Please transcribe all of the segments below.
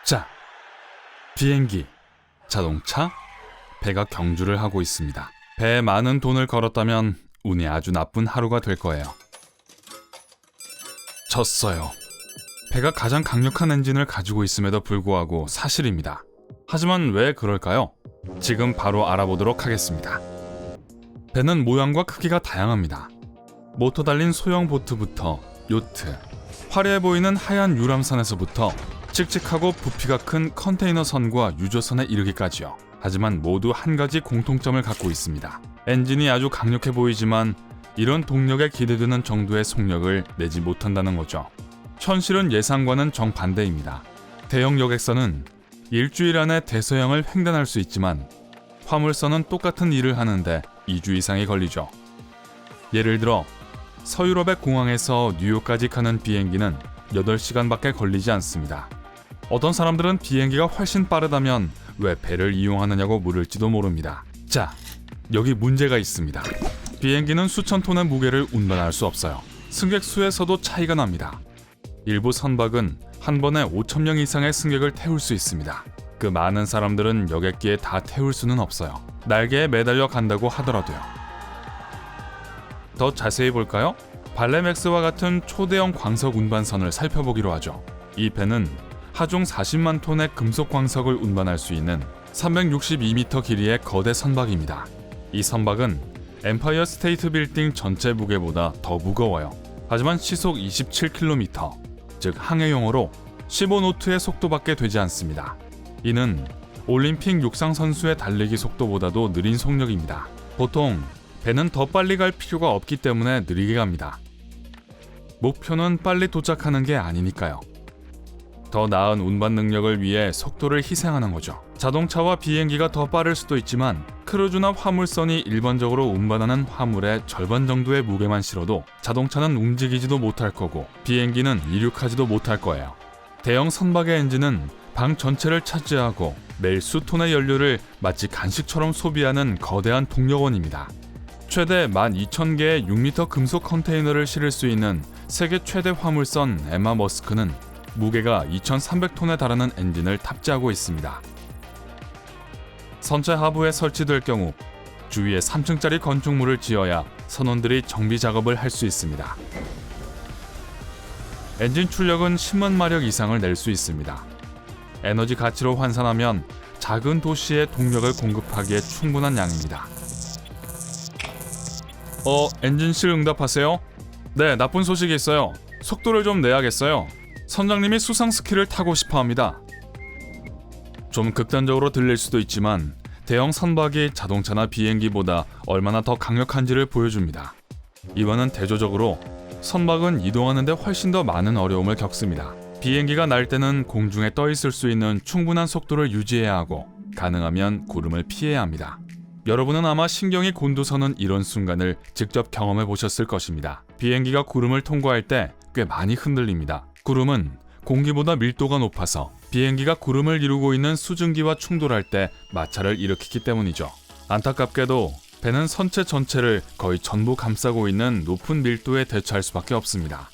자, 비행기, 자동차, 배가 경주를 하고 있습니다. 배에 많은 돈을 걸었다면 운이 아주 나쁜 하루가 될 거예요. 졌어요. 배가 가장 강력한 엔진을 가지고 있음에도 불구하고 사실입니다. 하지만 왜 그럴까요? 지금 바로 알아보도록 하겠습니다. 배는 모양과 크기가 다양합니다. 모터 달린 소형 보트부터 요트, 화려해 보이는 하얀 유람선에서부터 칙칙하고 부피가 큰 컨테이너 선과 유조선에 이르기까지요. 하지만 모두 한 가지 공통점을 갖고 있습니다. 엔진이 아주 강력해 보이지만 이런 동력에 기대되는 정도의 속력을 내지 못한다는 거죠. 현실은 예상과는 정반대입니다. 대형 여객선은 일주일 안에 대서양을 횡단할 수 있지만 화물선은 똑같은 일을 하는데 2주 이상이 걸리죠. 예를 들어 서유럽의 공항에서 뉴욕까지 가는 비행기는 8시간밖에 걸리지 않습니다. 어떤 사람들은 비행기가 훨씬 빠르다면 왜 배를 이용하느냐고 물을지도 모릅니다. 자, 여기 문제가 있습니다. 비행기는 수천 톤의 무게를 운반할 수 없어요. 승객 수에서도 차이가 납니다. 일부 선박은 한 번에 5,000명 이상의 승객을 태울 수 있습니다. 그 많은 사람들은 여객기에 다 태울 수는 없어요. 날개에 매달려 간다고 하더라도요. 더 자세히 볼까요? 발레맥스와 같은 초대형 광석 운반선을 살펴보기로 하죠. 이 배는 하중 40만 톤의 금속 광석을 운반할 수 있는 362m 길이의 거대 선박입니다. 이 선박은 엠파이어 스테이트 빌딩 전체 무게보다 더 무거워요. 하지만 시속 27km, 즉 항해용어로 15노트의 속도밖에 되지 않습니다. 이는 올림픽 육상 선수의 달리기 속도보다도 느린 속력입니다. 보통 배는 더 빨리 갈 필요가 없기 때문에 느리게 갑니다. 목표는 빨리 도착하는 게 아니니까요. 더 나은 운반 능력을 위해 속도를 희생하는 거죠. 자동차와 비행기가 더 빠를 수도 있지만 크루즈나 화물선이 일반적으로 운반하는 화물의 절반 정도의 무게만 실어도 자동차는 움직이지도 못할 거고 비행기는 이륙하지도 못할 거예요. 대형 선박의 엔진은 방 전체를 차지하고 매일 수톤의 연료를 마치 간식처럼 소비하는 거대한 동력원입니다. 최대 12,000개의 6m 금속 컨테이너를 실을 수 있는 세계 최대 화물선 에마 머스크는 무게가 2,300톤에 달하는 엔진을 탑재하고 있습니다. 선체 하부에 설치될 경우 주위에 3층짜리 건축물을 지어야 선원들이 정비 작업을 할 수 있습니다. 엔진 출력은 10만 마력 이상을 낼 수 있습니다. 에너지 가치로 환산하면 작은 도시에 동력을 공급하기에 충분한 양입니다. 엔진실 응답하세요? 네, 나쁜 소식이 있어요. 속도를 좀 내야겠어요. 선장님이 수상 스키를 타고 싶어 합니다. 좀 극단적으로 들릴 수도 있지만 대형 선박이 자동차나 비행기보다 얼마나 더 강력한지를 보여줍니다. 이와는 대조적으로 선박은 이동하는데 훨씬 더 많은 어려움을 겪습니다. 비행기가 날 때는 공중에 떠 있을 수 있는 충분한 속도를 유지해야 하고 가능하면 구름을 피해야 합니다. 여러분은 아마 신경이 곤두서는 이런 순간을 직접 경험해 보셨을 것입니다. 비행기가 구름을 통과할 때 꽤 많이 흔들립니다. 구름은 공기보다 밀도가 높아서 비행기가 구름을 이루고 있는 수증기와 충돌할 때 마찰을 일으키기 때문이죠. 안타깝게도 배는 선체 전체를 거의 전부 감싸고 있는 높은 밀도에 대처할 수밖에 없습니다.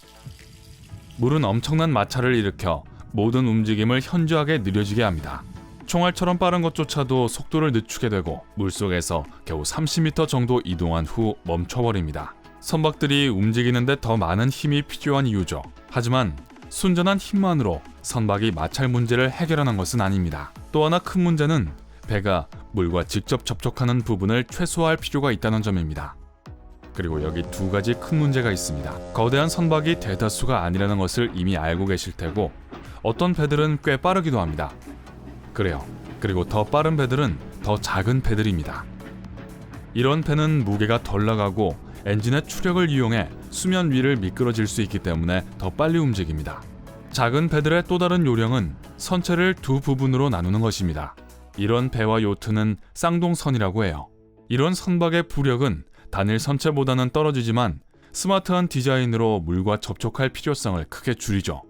물은 엄청난 마찰을 일으켜 모든 움직임을 현저하게 느려지게 합니다. 총알처럼 빠른 것조차도 속도를 늦추게 되고 물속에서 겨우 30m 정도 이동한 후 멈춰버립니다. 선박들이 움직이는데 더 많은 힘이 필요한 이유죠. 하지만 순전한 힘만으로 선박이 마찰 문제를 해결하는 것은 아닙니다. 또 하나 큰 문제는 배가 물과 직접 접촉하는 부분을 최소화할 필요가 있다는 점입니다. 그리고 여기 두 가지 큰 문제가 있습니다. 거대한 선박이 대다수가 아니라는 것을 이미 알고 계실 테고 어떤 배들은 꽤 빠르기도 합니다. 그래요. 그리고 더 빠른 배들은 더 작은 배들입니다. 이런 배는 무게가 덜 나가고 엔진의 추력을 이용해 수면 위를 미끄러질 수 있기 때문에 더 빨리 움직입니다. 작은 배들의 또 다른 요령은 선체를 두 부분으로 나누는 것입니다. 이런 배와 요트는 쌍동선이라고 해요. 이런 선박의 부력은 단일 선체보다는 떨어지지만 스마트한 디자인으로 물과 접촉할 필요성을 크게 줄이죠.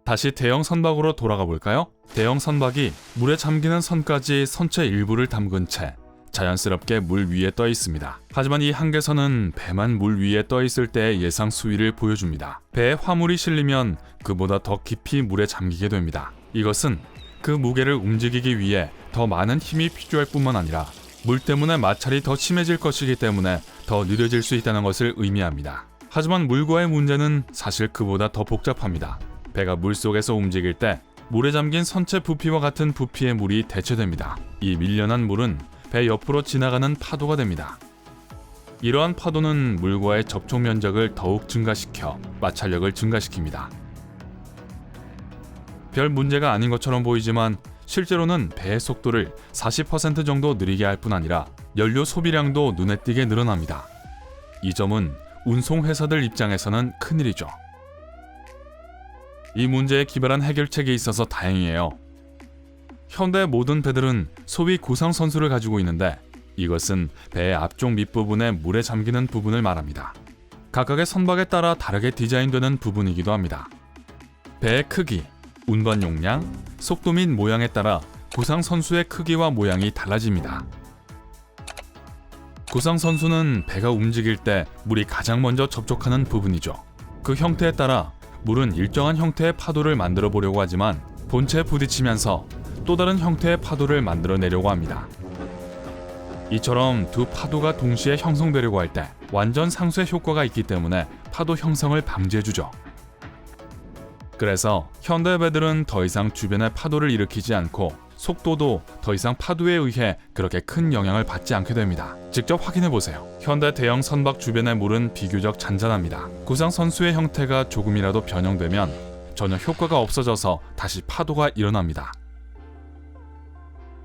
다시 대형 선박으로 돌아가 볼까요? 대형 선박이 물에 잠기는 선까지 선체 일부를 담근 채 자연스럽게 물 위에 떠 있습니다. 하지만 이 한계선은 배만 물 위에 떠 있을 때의 예상 수위를 보여줍니다. 배에 화물이 실리면 그보다 더 깊이 물에 잠기게 됩니다. 이것은 그 무게를 움직이기 위해 더 많은 힘이 필요할 뿐만 아니라 물 때문에 마찰이 더 심해질 것이기 때문에 더 느려질 수 있다는 것을 의미합니다. 하지만 물과의 문제는 사실 그보다 더 복잡합니다. 배가 물속에서 움직일 때 물에 잠긴 선체 부피와 같은 부피의 물이 대체됩니다. 이 밀려난 물은 배 옆으로 지나가는 파도가 됩니다. 이러한 파도는 물과의 접촉 면적을 더욱 증가시켜 마찰력을 증가시킵니다. 별 문제가 아닌 것처럼 보이지만 실제로는 배의 속도를 40% 정도 느리게 할 뿐 아니라 연료 소비량도 눈에 띄게 늘어납니다. 이 점은 운송회사들 입장에서는 큰일이죠. 이 문제에 기발한 해결책이 있어서 다행이에요. 현대 모든 배들은 소위 구상선수를 가지고 있는데 이것은 배의 앞쪽 밑부분에 물에 잠기는 부분을 말합니다. 각각의 선박에 따라 다르게 디자인되는 부분이기도 합니다. 배의 크기, 운반 용량, 속도 및 모양에 따라 구상선수의 크기와 모양이 달라집니다. 구상선수는 배가 움직일 때 물이 가장 먼저 접촉하는 부분이죠. 그 형태에 따라 물은 일정한 형태의 파도를 만들어 보려고 하지만 본체에 부딪히면서 또 다른 형태의 파도를 만들어내려고 합니다. 이처럼 두 파도가 동시에 형성되려고 할 때 완전 상쇄 효과가 있기 때문에 파도 형성을 방지해주죠. 그래서 현대 배들은 더 이상 주변에 파도를 일으키지 않고 속도도 더 이상 파도에 의해 그렇게 큰 영향을 받지 않게 됩니다. 직접 확인해보세요. 현대 대형 선박 주변의 물은 비교적 잔잔합니다. 구상 선수의 형태가 조금이라도 변형되면 전혀 효과가 없어져서 다시 파도가 일어납니다.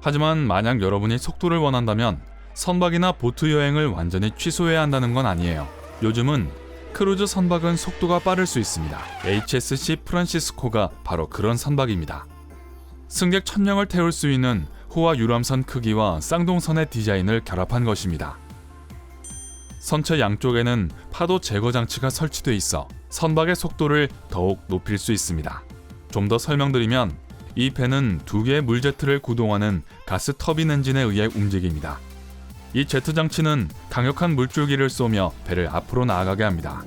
하지만 만약 여러분이 속도를 원한다면 선박이나 보트 여행을 완전히 취소해야 한다는 건 아니에요. 요즘은 크루즈 선박은 속도가 빠를 수 있습니다. HSC 프란시스코가 바로 그런 선박입니다. 승객 1000명을 태울 수 있는 호화 유람선 크기와 쌍동선의 디자인을 결합한 것입니다. 선체 양쪽에는 파도 제거 장치가 설치돼 있어 선박의 속도를 더욱 높일 수 있습니다. 좀 더 설명드리면 이 배는 두 개의 물제트를 구동하는 가스 터빈 엔진에 의해 움직입니다. 이 제트 장치는 강력한 물줄기를 쏘며 배를 앞으로 나아가게 합니다.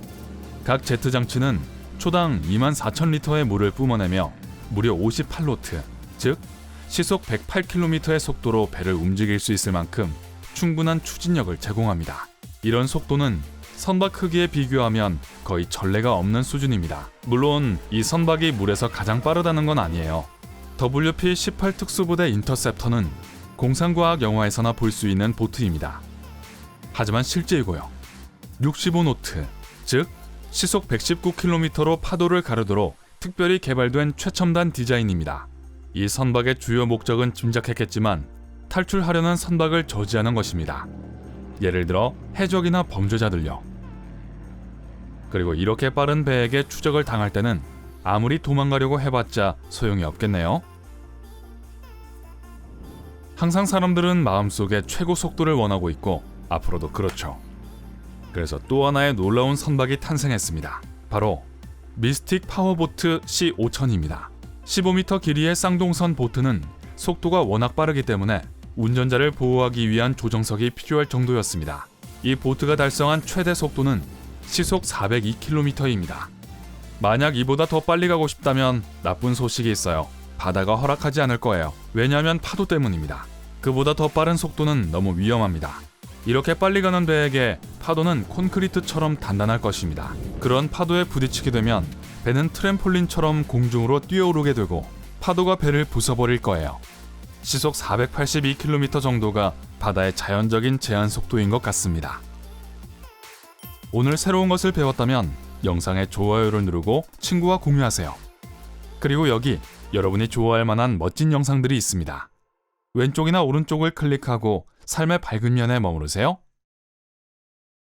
각 제트 장치는 초당 24,000리터의 물을 뿜어내며 무려 58노트, 즉 시속 108km의 속도로 배를 움직일 수 있을 만큼 충분한 추진력을 제공합니다. 이런 속도는 선박 크기에 비교하면 거의 전례가 없는 수준입니다. 물론 이 선박이 물에서 가장 빠르다는 건 아니에요. WP-18 특수부대 인터셉터는 공상과학 영화에서나 볼 수 있는 보트입니다. 하지만 실제 이고요. 65노트, 즉 시속 119km로 파도를 가르도록 특별히 개발된 최첨단 디자인입니다. 이 선박의 주요 목적은 짐작했겠지만 탈출하려는 선박을 저지하는 것입니다. 예를 들어 해적이나 범죄자들요. 그리고 이렇게 빠른 배에게 추적을 당할 때는 아무리 도망가려고 해봤자 소용이 없겠네요. 항상 사람들은 마음속에 최고 속도를 원하고 있고 앞으로도 그렇죠. 그래서 또 하나의 놀라운 선박이 탄생했습니다. 바로 미스틱 파워보트 C5000입니다. 15m 길이의 쌍동선 보트는 속도가 워낙 빠르기 때문에 운전자를 보호하기 위한 조정석이 필요할 정도였습니다. 이 보트가 달성한 최대 속도는 시속 402km입니다. 만약 이보다 더 빨리 가고 싶다면 나쁜 소식이 있어요. 바다가 허락하지 않을 거예요. 왜냐하면 파도 때문입니다. 그보다 더 빠른 속도는 너무 위험합니다. 이렇게 빨리 가는 배에게 파도는 콘크리트처럼 단단할 것입니다. 그런 파도에 부딪히게 되면 배는 트램폴린처럼 공중으로 뛰어오르게 되고 파도가 배를 부숴버릴 거예요. 시속 482km 정도가 바다의 자연적인 제한 속도인 것 같습니다. 오늘 새로운 것을 배웠다면 영상에 좋아요를 누르고 친구와 공유하세요. 그리고 여기 여러분이 좋아할 만한 멋진 영상들이 있습니다. 왼쪽이나 오른쪽을 클릭하고 삶의 밝은 면에 머무르세요.